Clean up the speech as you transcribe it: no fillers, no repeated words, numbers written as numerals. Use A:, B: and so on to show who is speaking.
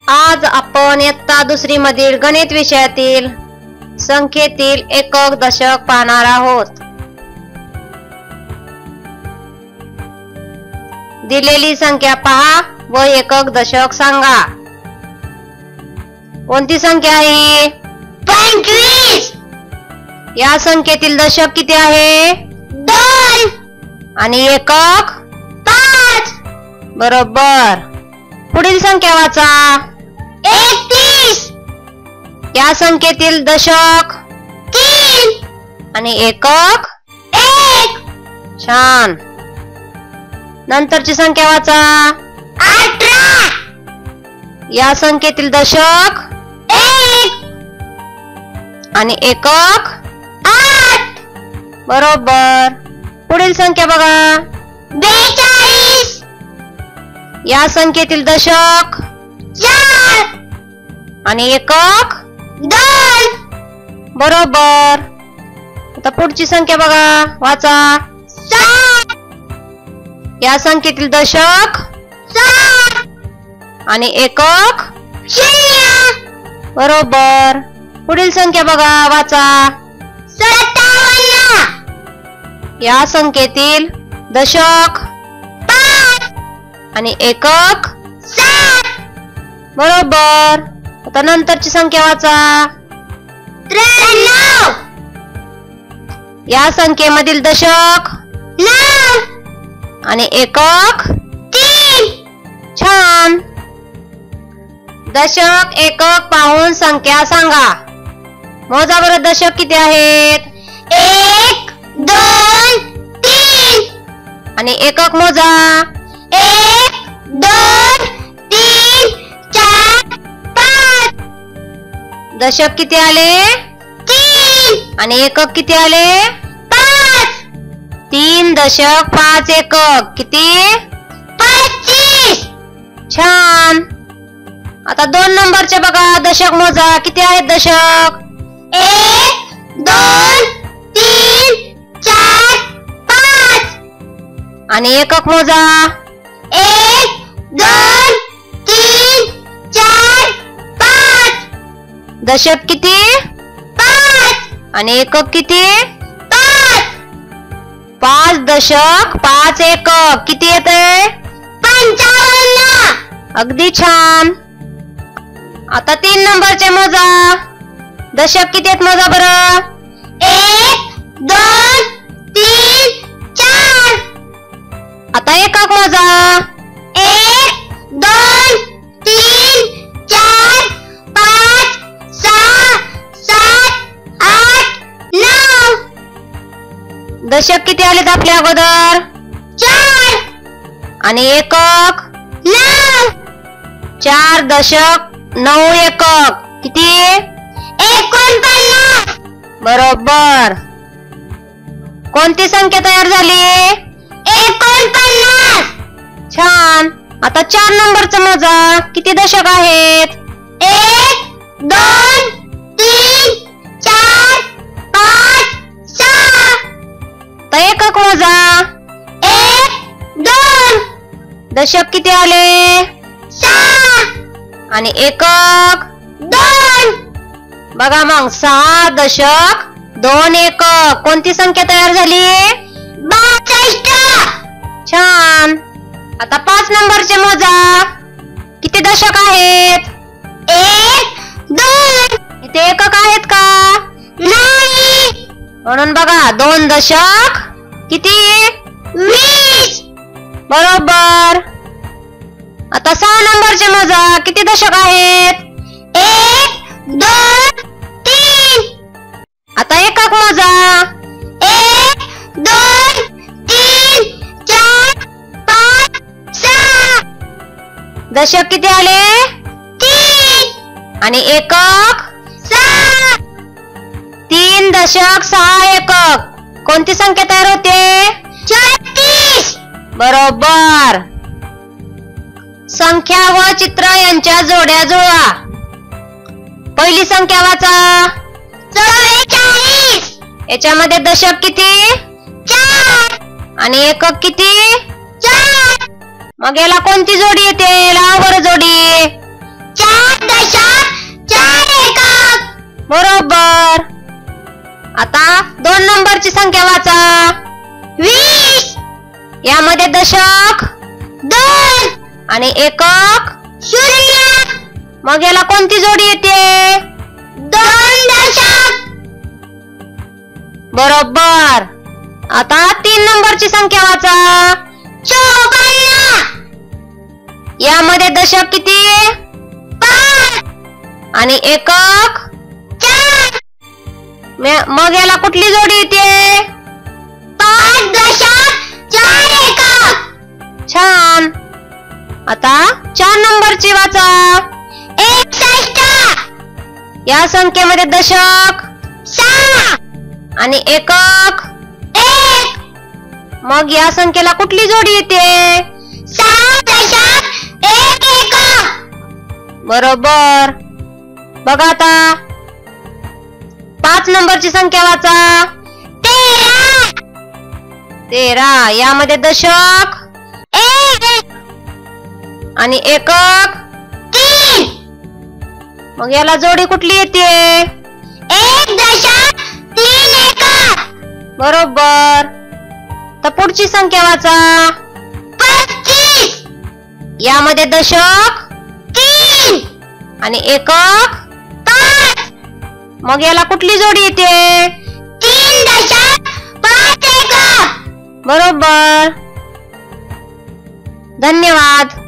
A: आज आपण इयत्ता दुसरी मधील गणित विषयातील संख्येतील एकक दशक पाहणार आहोत। दिलेली संख्या पहा व एकक दशक सांगा। कोणती संख्या आहे?
B: 25।
A: या संख्येतील दशक किती आहे?
B: 2
A: आणि एकक
B: 5।
A: बरोबर। पुढील संख्या वाचा।
B: 31।
A: या संख्येतील दशक
B: 3
A: आणि एकक
B: 1।
A: छान। नंतरची संख्या वाचा।
B: 18।
A: या संख्येतील दशक
B: 1
A: आणि एकक
B: 8।
A: बरोबर। पुढील संख्या बघा।
B: 42।
A: या संख्येतील दशक
B: 4
A: आणि एकक
B: 2।
A: बरोबर। आता पुढची संख्या बघा, वाचा।
B: 7।
A: या संख्येतील दशक
B: 7
A: आणि एकक
B: 0।
A: बरोबर। पुढील संख्या बघा, वाचा।
B: 57।
A: या संख्येतील दशक
B: 5
A: आणि एकक
B: 7।
A: बरोबर। आता नंतरची संख्या वाचा।
B: 93।
A: या संख्येमधील दशक
B: 9
A: आणि एकक
B: 3।
A: छान। दशक एकक पाहून संख्या सांगा। मोजा बरं, दशक किती आहेत?
B: 1 2 3।
A: आणि एकक मोजा।
B: 1 2 3 4 5।
A: दशक किती आले?
B: 3
A: आणि एकक किती आले?
B: 5।
A: 3 दशक 5 एकक किती?
B: 25।
A: छान। आता 2 नंबरचे बघा, दशक मोजा। किती आहेत दशक?
B: 1 2 3 4 5।
A: आणि एकक मोजा।
B: 1 2 3 4 5।
A: दशक किती?
B: 5
A: आणि एकक किती?
B: 5।
A: 5 दशक 5 एकक किती येते?
B: 55।
A: अगदी छान। आता 3 नंबरचे मोजा। दशक किती आहेत मोजा बरं?
B: 1 2 3 4।
A: आता एकक मोजा।
B: 1 2 3 4 5 6 7 8 9।
A: दशक किती आलेत आपल्या अगोदर?
B: 4
A: आणि एकक?
B: 9।
A: 4 दशक 9 एकक किती?
B: 49।
A: बरोबर। कोणती संख्या तयार झाली?
B: 49।
A: छान। आता 4 नंबरचं मोजा। किती दशक आहेत?
B: 1 2 3 4 5 6।
A: तर एकक मोजा।
B: 1 2
A: दशक किती आले?
B: 6
A: आणि एकक?
B: 2।
A: बघा मग, 6 दशक 2 एकक कोणती संख्या तयार झाली?
B: 62।
A: छान। आता 5 नंबरचे मोजा। किती दशक आहेत?
B: 1 2
A: इथे एकक आहेत का?
B: नाही।
A: म्हणून बघा, 2 दशक किती?
B: 20।
A: बरोबर। आता 6 नंबरचे मोजा। किती दशक आहेत?
B: 1 2 3।
A: आता एकक मोजा।
B: 1 2 3 4 5 6।
A: दशक किती आले?
B: 3
A: आणि एकक?
B: 6।
A: 3 दशक 6 एकक कोणती संख्या तयार होते?
B: 34।
A: बरोबर। संख्या व चित्र यांच्या जोड्या जुळवा। पहिली संख्या वाचा।
B: 44।
A: याच्यामध्ये दशक किती?
B: 4
A: आणि एकक किती?
B: 4।
A: मग याला कोणती जोडी येते? लावा बरं जोडी।
B: 4
A: आता 2 नंबरची संख्या वाचा.
B: 20.
A: यामध्ये दशक
B: 2.
A: आणि एकक.
B: 0.
A: मग याला कोणती जोडी येते?
B: 2 दशक.
A: बरोबर. आता 3 नंबरची संख्या वाचा.
B: 54.
A: यामध्ये दशक किती
B: 5.
A: आणि एकक.
B: 4.
A: मग याला कुठली जोडी येते?
B: 5 दशक 4 एकक.
A: छान. आता 4 नंबरची वाचा.
B: 61.
A: या संख्येमध्ये दशक
B: 6
A: आणि एकक.
B: 1.
A: मग या संख्येला कुठली जोडी येते?
B: 6 दशक 1 एकक.
A: बरोबर. बघा आता 5 नंबरची संख्या वाचा.
B: 13.
A: 13. यामध्ये दशक
B: 1
A: आणि एकक.
B: 3.
A: मग याला जोडी कुठली येते?
B: 1 दशक 3 एकक.
A: बरोबर. तर पुढची संख्या वाचा.
B: 35.
A: यामध्ये दशक
B: 3
A: आणि एकक.
B: 5.
A: मग याला कुठली जोडी येते?
B: 3 दशक 5 एकक.
A: बरोबर. धन्यवाद.